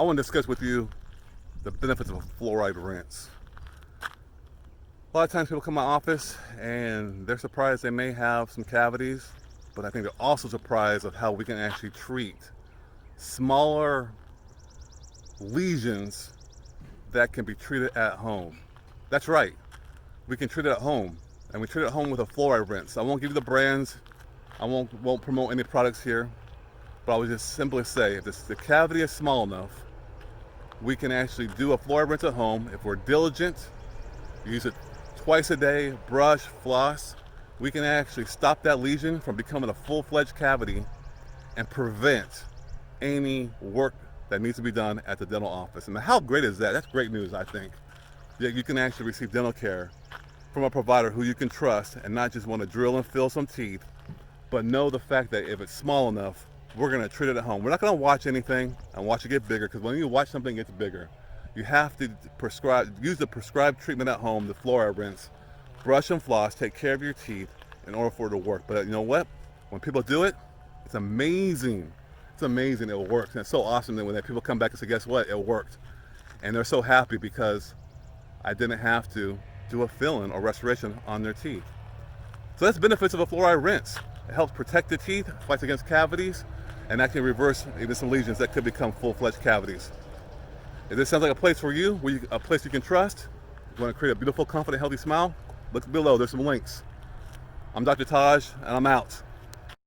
I want to discuss with you the benefits of a fluoride rinse. A lot of times people come to my office and they're surprised they may have some cavities, but I think they're also surprised of how we can actually treat smaller lesions that can be treated at home. That's right, we can treat it at home, and we treat it at home with a fluoride rinse. I won't give you the brands, I won't promote any products here, but I would just simply say if the cavity is small enough, we can actually do a fluoride rinse at home. If we're diligent, use it twice a day, brush, floss, we can actually stop that lesion from becoming a full-fledged cavity and prevent any work that needs to be done at the dental office. And how great is that? That's great news, I think. That you can actually receive dental care from a provider who you can trust and not just want to drill and fill some teeth, but know the fact that if it's small enough, we're going to treat it at home. We're not going to watch anything and watch it get bigger, because when you watch something get bigger, you have to use the prescribed treatment at home, the fluoride rinse, brush and floss, take care of your teeth in order for it to work. But you know what? When people do it, it's amazing. It's amazing it works. And it's so awesome that when people come back and say, guess what? It worked. And they're so happy because I didn't have to do a fill-in or restoration on their teeth. So that's benefits of a fluoride rinse. It helps protect the teeth, fights against cavities, and that can reverse even some lesions that could become full-fledged cavities. If this sounds like a place for you, a place you can trust, you want to create a beautiful, confident, healthy smile, look below. There's some links. I'm Dr. Taj, and I'm out.